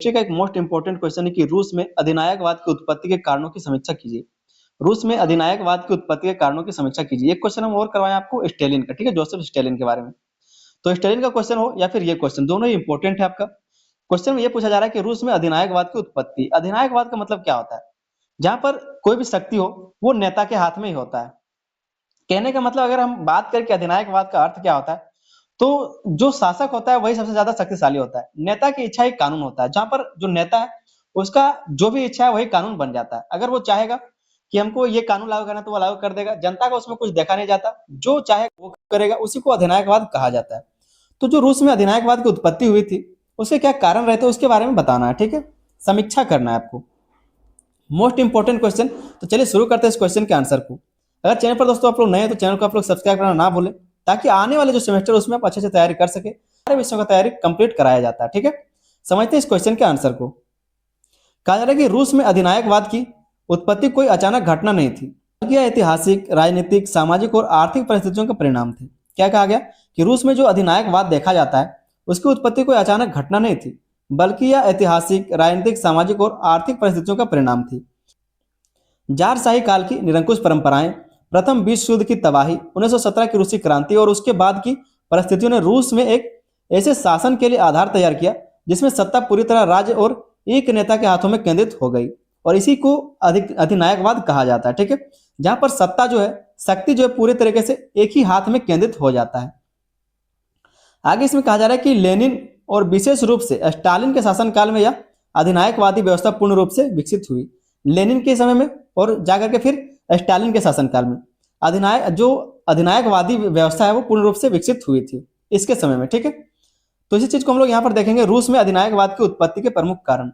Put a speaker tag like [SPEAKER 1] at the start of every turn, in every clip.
[SPEAKER 1] का एक most important question है कि रूस में अधिनायकवाद की उत्पत्ति के कारणों की समीक्षा कीजिए। रूस में अधिनायकवाद की उत्पत्ति के कारणों की समीक्षा कीजिए। एक क्वेश्चन हम और करवाएं आपको स्टेलिन का, ठीक है, जोसेफ स्टेलिन के बारे में। तो स्टेलिन का क्वेश्चन हो या फिर ये क्वेश्चन, दोनों ही इंपॉर्टेंट है आपका। क्वेश्चन में ये पूछा जा रहा है कि रूस में अधिनायकवाद की उत्पत्ति, अधिनायकवाद का मतलब क्या होता है? जहां पर कोई भी शक्ति हो वो नेता के हाथ में ही होता है। कहने का मतलब अगर हम बात करें कि अधिनायकवाद का अर्थ क्या होता है, तो जो शासक होता है वही सबसे ज्यादा शक्तिशाली होता है। नेता की इच्छा एक कानून होता है, जहां पर जो नेता है उसका जो भी इच्छा है वही कानून बन जाता है। अगर वो चाहेगा कि हमको ये कानून लागू करना है तो वो लागू कर देगा, जनता का उसमें कुछ देखा नहीं जाता, जो चाहे वो करेगा, उसी को अधिनायकवाद कहा जाता है। तो जो रूस में अधिनायकवाद की उत्पत्ति हुई थी उसके क्या कारण रहते हैं उसके बारे में बताना है, ठीक है, समीक्षा करना है आपको। Most important question. तो चलिए शुरू करते हैं इस क्वेश्चन के आंसर को। अगर चैनल पर दोस्तों आप लोग नए हैं तो चैनल को आप लोग सब्सक्राइब करना ना भूलें, ताकि आने वाले जो सेमेस्टर उसमें आप अच्छे से तैयारी कर सके। सारे विषयों का तैयारी कंप्लीट कराया जाता है, ठीक है। समझते हैं इस क्वेश्चन के आंसर को। कहा जा रहा है कि रूस में अधिनायकवाद की उत्पत्ति कोई अचानक घटना नहीं थी, बल्कि यह ऐतिहासिक, राजनीतिक, सामाजिक और आर्थिक परिस्थितियों का परिणाम थे। क्या कहा गया कि रूस में जो अधिनायकवाद देखा जाता है उसकी उत्पत्ति कोई अचानक घटना नहीं थी, बल्कि यह ऐतिहासिक, राजनीतिक, सामाजिक और आर्थिक परिस्थितियों का परिणाम थी। जारशाही काल की निरंकुश परंपराएं, प्रथम विश्व युद्ध की तबाही, 1917 की रूसी क्रांति और उसके बाद की परिस्थितियों ने रूस में एक ऐसे शासन के लिए आधार तैयार किया जिसमें सत्ता पूरी तरह राज्य और एक नेता के हाथों में केंद्रित हो गई, और इसी को अधिनायकवाद कहा जाता है, ठीक है, जहां पर सत्ता जो है, शक्ति जो है पूरे तरीके से एक ही हाथ में केंद्रित हो जाता है। आगे इसमें कहा जा रहा है कि लेनिन और विशेष रूप से स्टालिन के शासनकाल में यह अधिनायकवादी व्यवस्था पूर्ण रूप से विकसित हुई। लेनिन के समय में और जाकर के फिर स्टालिन के शासनकाल में अधिनायकवादी व्यवस्था है वो पूर्ण रूप से विकसित हुई थी इसके समय में, ठीक है। तो इसी चीज को हम लोग यहाँ पर देखेंगे, रूस में अधिनायकवाद की उत्पत्ति के प्रमुख कारण।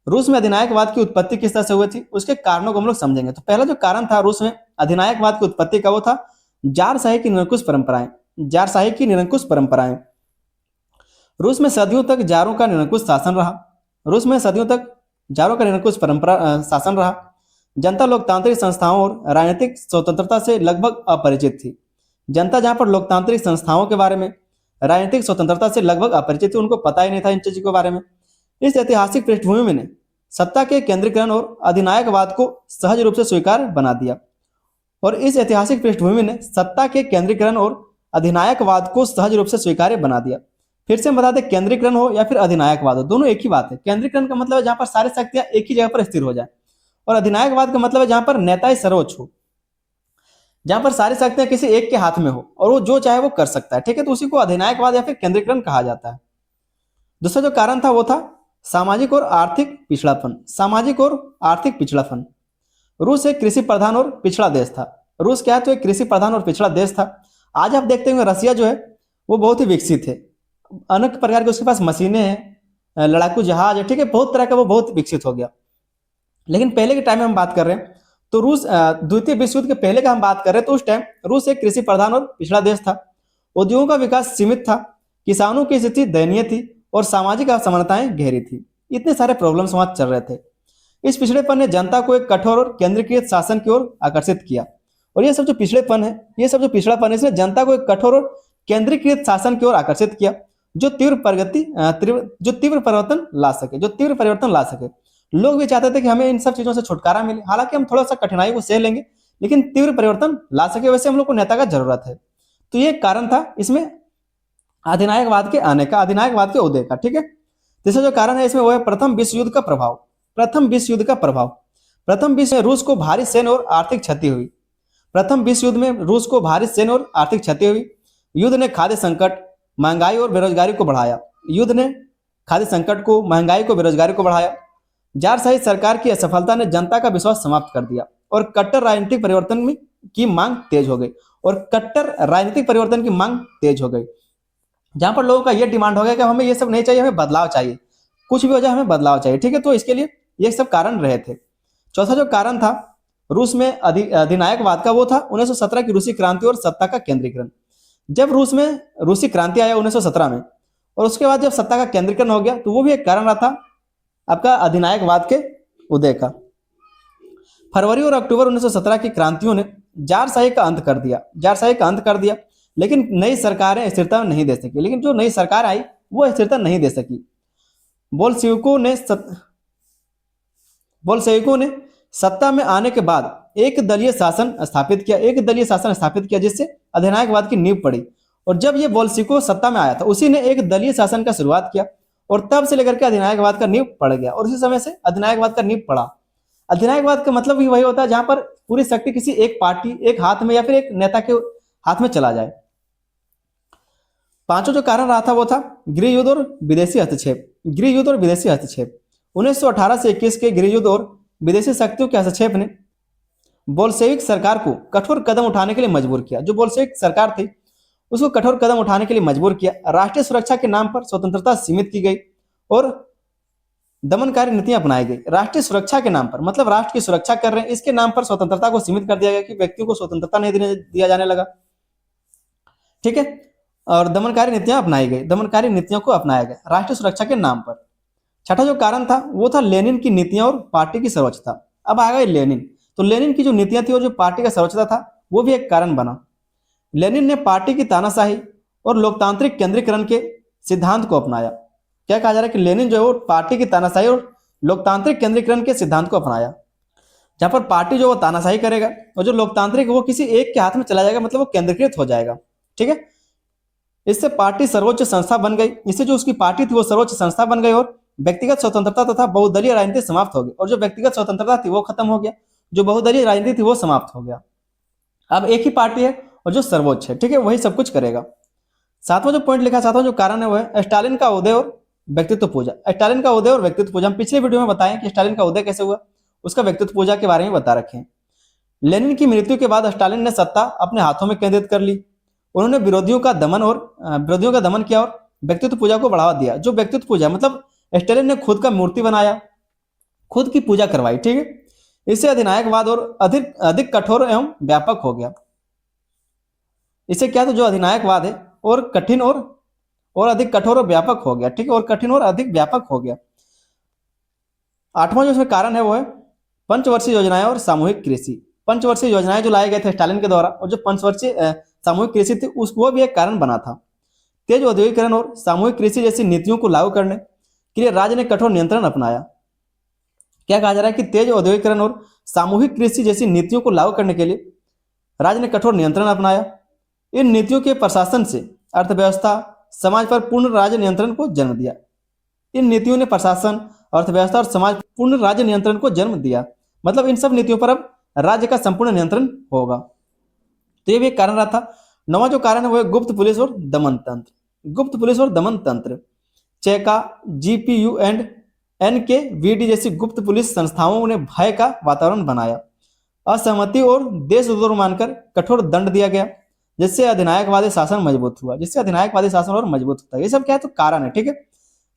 [SPEAKER 1] रूस में अधिनायकवाद की उत्पत्ति किस तरह से हुई थी उसके कारणों को हम लोग समझेंगे। तो पहला जो कारण था रूस में अधिनायकवाद की उत्पत्ति का, वो था जारशाही की निरंकुश परंपराएं। जारशाही की निरंकुश परंपराएं। रूस में सदियों तक जारों का निरंकुश शासन रहा। रूस में सदियों तक जारों का निरंकुश शासन रहा। जनता लोकतांत्रिक संस्थाओं और राजनीतिक स्वतंत्रता से लगभग अपरिचित थी। जनता जहां पर लोकतांत्रिक संस्थाओं के बारे में, राजनीतिक स्वतंत्रता से लगभग अपरिचित थी, उनको पता ही नहीं था इन चीजों के बारे में। इस ऐतिहासिक पृष्ठभूमि में सत्ता के केंद्रीकरण और अधिनायकवाद को सहज रूप से स्वीकार बना दिया। और इस ऐतिहासिक पृष्ठभूमि ने सत्ता के केंद्रीकरण और अधिनायकवाद को सहज रूप से स्वीकार्य बना दिया। फिर से हम बता दें, केंद्रीकरण हो या फिर अधिनायकवाद हो, दोनों एक ही बात है। केंद्रीकरण का मतलब है जहां पर सारी शक्तियां एक ही जगह पर स्थिर हो जाए, और अधिनायकवाद का मतलब है जहां पर नेता ही सर्वोच्च हो, जहां पर सारी शक्तियां किसी एक के हाथ में हो और वो जो चाहे वो कर सकता है, ठीक है। तो उसी को अधिनायकवाद या फिर केंद्रीकरण कहा जाता है। दूसरा जो कारण था वो था सामाजिक और आर्थिक पिछड़ापन। सामाजिक और आर्थिक पिछड़ापन। रूस एक कृषि प्रधान और पिछड़ा देश था। रूस क्या है, तो एक कृषि प्रधान और पिछड़ा देश था। आज आप देखते होंगे रसिया जो है वो बहुत ही विकसित है, अनेक प्रकार के उसके पास मशीनें हैं, लड़ाकू जहाज है, ठीक है, बहुत तरह का वो बहुत विकसित हो गया। लेकिन पहले के टाइम में हम बात कर रहे हैं तो रूस, द्वितीय विश्व युद्ध के पहले का हम बात कर रहे हैं तो उस टाइम रूस एक कृषि प्रधान और पिछड़ा देश था। उद्योगों का विकास सीमित था, किसानों की स्थिति दयनीय थी और सामाजिक असमानताएं गहरी थी। इतने सारे प्रॉब्लम्स वहां चल रहे थे। इस पिछड़ेपन ने जनता को एक कठोर और केंद्रीकृत शासन की ओर आकर्षित किया। और ये सब जो पिछड़ेपन है, ये सब जो पिछड़ापन है, इसने जनता को एक कठोर और केंद्रीकृत शासन की ओर आकर्षित किया जो तीव्र परिवर्तन ला सके, जो तीव्र परिवर्तन ला सके। लोग भी चाहते थे कि हमें इन सब चीजों से छुटकारा मिले, हालांकि हम थोड़ा सा कठिनाई को सह लेंगे लेकिन तीव्र परिवर्तन ला सके, वैसे हम लोग को नेता का जरूरत है। तो ये कारण था इसमें अधिनायकवाद के आने का, अधिनायकवाद के उदय का, ठीक है। तीसरा जो कारण है इसमें वो है प्रथम विश्व युद्ध का प्रभाव। प्रथम विश्व युद्ध का प्रभाव। प्रथम विश्व में रूस को भारी सैन्य और आर्थिक क्षति हुई। प्रथम विश्व युद्ध में रूस को भारी सैन्य और आर्थिक क्षति हुई। युद्ध ने खाद्य संकट, महंगाई और बेरोजगारी को बढ़ाया। युद्ध ने खाद्य संकट को, महंगाई को, बेरोजगारी को बढ़ाया। जारशाही सरकार की असफलता ने जनता का विश्वास समाप्त कर दिया और कट्टर राजनीतिक परिवर्तन की मांग तेज हो गई। और कट्टर राजनीतिक परिवर्तन की मांग तेज हो गई, जहां पर लोगों का यह डिमांड हो गया कि हमें ये सब नहीं चाहिए, हमें बदलाव चाहिए, कुछ भी हो जाए हमें बदलाव चाहिए, ठीक है। तो इसके लिए ये सब कारण रहे थे। चौथा जो कारण था रूस में अधिनायकवाद का, वो था 1917 की रूसी क्रांति और सत्ता का केंद्रीकरण। जब रूस में रूसी क्रांति आया 1917 में, और उसके बाद जब सत्ता का केंद्रीकरण हो गया, तो वो भी एक कारण रहा था आपका अधिनायकवाद के उदय का। फरवरी और अक्टूबर 1917 की क्रांतियों ने जारशाही का अंत कर दिया, जारशाही का अंत कर दिया। लेकिन नई सरकारें स्थिरता नहीं दे सकी, लेकिन जो नई सरकार आई वो स्थिरता नहीं दे सकी। बोल्शेविकों ने सत्ता में आने के बाद एक दलीय शासन स्थापित किया जिससे अधिनायकवाद की नींव पड़ी। और जब ये बोल्शेविको सत्ता में आया था उसी ने एक दलीय शासन का शुरुआत किया और तब से लेकर के अधिनायकवाद का नींव पड़ गया और उसी समय से अधिनायकवाद का नींव पड़ा। अधिनायकवाद का मतलब भी वही होता है जहां पर पूरी शक्ति किसी एक पार्टी, एक हाथ में या फिर एक नेता के हाथ में चला जाए। पांचों जो कारण रहा था वो था गृह युद्ध और विदेशी हस्तक्षेप। 1918 से 21 के गृह युद्ध और विदेशी शक्तियों के हस्तक्षेप ने बोल्शेविक सरकार को कठोर कदम उठाने के लिए मजबूर किया। जो बोल्शेविक सरकार थी उसको कठोर कदम उठाने के लिए मजबूर किया। राष्ट्रीय सुरक्षा के नाम पर स्वतंत्रता सीमित की गई और दमनकारी नीतियां अपनाई गई। राष्ट्रीय सुरक्षा के नाम पर मतलब राष्ट्र की सुरक्षा कर रहे हैं, इसके नाम पर स्वतंत्रता को सीमित कर दिया गया कि व्यक्तियों को स्वतंत्रता नहीं दिया जाने लगा। ठीक है, और दमनकारी नीतियां अपनाई गई, दमनकारी नीतियों को अपनाया गया राष्ट्रीय सुरक्षा के नाम पर। छठा जो कारण था वो था लेनिन की नीतियां और पार्टी की सर्वोच्चता। अब आ गए लेनिन, तो लेनिन की जो नीतियां थी और जो पार्टी का सर्वोच्चता था वो भी एक कारण बना। लेनिन ने पार्टी की तानाशाही और लोकतांत्रिक केंद्रीकरण के सिद्धांत को अपनाया। क्या कहा जा रहा है कि लेनिन जो है वो पार्टी की तानाशाही और लोकतांत्रिक केंद्रीकरण के सिद्धांत को अपनाया, जहां पर पार्टी जो वो तानाशाही करेगा और जो लोकतांत्रिक वो किसी एक के हाथ में चला जाएगा, मतलब वो केंद्रीकृत हो जाएगा। ठीक है, इससे पार्टी सर्वोच्च संस्था बन गई। इससे जो उसकी पार्टी थी वो सर्वोच्च संस्था बन गई और व्यक्तिगत स्वतंत्रता तथा बहुदलीय राजनीति समाप्त हो गई। और जो व्यक्तिगत स्वतंत्रता थी वो खत्म हो गया, जो बहुदलीय राजनीति थी वो समाप्त हो गया। अब एक ही पार्टी है और जो सर्वोच्च है, ठीक है, वही सब कुछ करेगा। सातवां जो पॉइंट लिखा, सातवां जो कारण है वो है स्टालिन का उदय और व्यक्तित्व पूजा। स्टालिन का उदय और व्यक्तित्व पूजा, हम पिछले वीडियो में बताएं कि स्टालिन का उदय कैसे हुआ, उसका व्यक्तित्व पूजा के बारे में बता रखे हैं। लेनिन की मृत्यु के बाद स्टालिन ने सत्ता अपने हाथों में केंद्रित कर ली। उन्होंने विरोधियों का दमन किया और व्यक्तित्व पूजा को बढ़ावा दिया। जो व्यक्तित्व पूजा मतलब स्टालिन ने खुद का मूर्ति बनाया, खुद की पूजा करवाई। ठीक है, इससे अधिनायकवाद और अधिक कठोर एवं व्यापक हो गया। इससे क्या, तो जो अधिनायकवाद है और कठिन और अधिक कठोर और व्यापक हो गया। ठीक है, और कठिन और अधिक व्यापक हो गया। आठवां जो इसमें कारण है वो है पंचवर्षीय योजनाएं और सामूहिक कृषि। पंचवर्षीय योजनाएं जो लाए गए थे स्टालिन के द्वारा और जो पंचवर्षीय सामूहिक कृषि थी वो भी एक कारण बना था। तेज औद्योगिकरण और सामूहिक कृषि जैसी नीतियों को लागू करने के लिए राज्य ने कठोर नियंत्रण अपनाया। क्या कहा जा रहा है कि तेज औद्योगिकरण और सामूहिक कृषि जैसी नीतियों को लागू करने के लिए राज्य ने कठोर नियंत्रण अपनाया। इन नीतियों के प्रशासन से अर्थव्यवस्था समाज पर पूर्ण राज्य नियंत्रण को जन्म दिया। इन नीतियों ने प्रशासन, अर्थव्यवस्था और समाज पूर्ण राज्य नियंत्रण को जन्म दिया। मतलब इन सब नीतियों पर अब राज्य का संपूर्ण नियंत्रण होगा। तो ये भी एक कारण रहा था। नौवां जो कारण है वो है गुप्त पुलिस और दमन तंत्र। गुप्त पुलिस और दमन तंत्र, चेका, GPU एंड NKVD जैसी गुप्त पुलिस संस्थाओं ने भय का वातावरण बनाया। असहमति और देशद्रोह मानकर कठोर दंड दिया गया, जिससे अधिनायकवादी शासन मजबूत हुआ। और मजबूत होता है। ये सब क्या है, तो कारण है। ठीक है,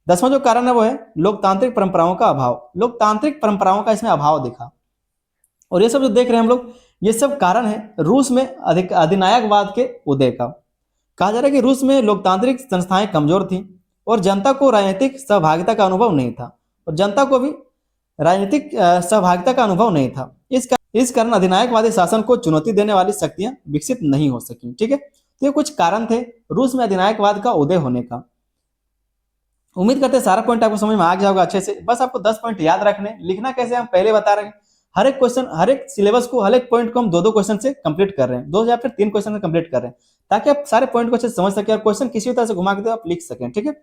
[SPEAKER 1] 10वां जो कारण है वो है लोकतांत्रिक परंपराओं का अभाव। लोकतांत्रिक परंपराओं का इसमें अभाव दिखा। और ये सब जो देख रहे हैं हम लोग, ये सब कारण है रूस में अधिनायकवाद के उदय का। कहा जा रहा है कि रूस में लोकतांत्रिक संस्थाएं कमजोर थी और जनता को राजनीतिक सहभागिता का अनुभव नहीं था। इस कारण अधिनायकवादी शासन को चुनौती देने वाली शक्तियां विकसित नहीं हो सकी। ठीक है, तो ये कुछ कारण थे रूस में अधिनायकवाद का उदय होने का। उम्मीद करते हैं सारा पॉइंट आपको समझ में आ गया होगा अच्छे से। बस आपको 10 पॉइंट याद रखने, लिखना कैसे हम पहले बता रहे हैं। हर एक क्वेश्चन, हर एक सिलेबस को, हर एक पॉइंट को हम 2-2 क्वेश्चन से कंप्लीट कर रहे हैं, 2 या फिर 3 क्वेश्चन से कंप्लीट कर रहे हैं, ताकि आप सारे पॉइंट को अच्छे से समझ सके और क्वेश्चन किसी भी तरह से घुमा के आप लिख सकें। ठीक है,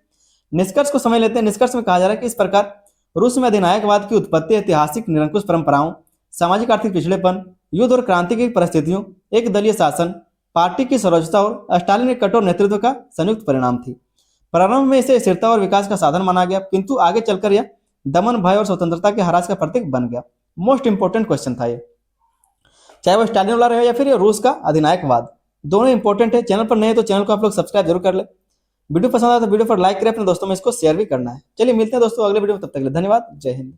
[SPEAKER 1] निष्कर्ष को समझ लेते हैं। निष्कर्ष में कहा जा रहा है कि इस प्रकार रूस में अधिनायकवाद की उत्पत्ति ऐतिहासिक निरंकुश परंपराओं, सामाजिक आर्थिक पिछड़ेपन, युद्ध और क्रांति की परिस्थितियों, एक दलीय शासन, पार्टी की सर्वोच्चता और स्टालिन के कठोर नेतृत्व का संयुक्त परिणाम थी। प्रारंभ में इसे स्थिरता और विकास का साधन माना गया, किंतु आगे चलकर यह दमन, भय और स्वतंत्रता के ह्रास का प्रतीक बन गया। मोस्ट इंपोर्टेंट क्वेश्चन था ये, चाहे वो स्टालिन वाला रहे या फिर ये रूस का अधिनायकवाद, दोनों इंपॉर्टेंट है। चैनल पर नए हैं तो चैनल को आप लोग सब्सक्राइब जरूर कर ले। वीडियो पसंद आया तो वीडियो पर लाइक करें, अपने दोस्तों में इसको शेयर भी करना है। चलिए मिलते हैं दोस्तों अगले वीडियो में, तब तक के लिए धन्यवाद। जय हिंद।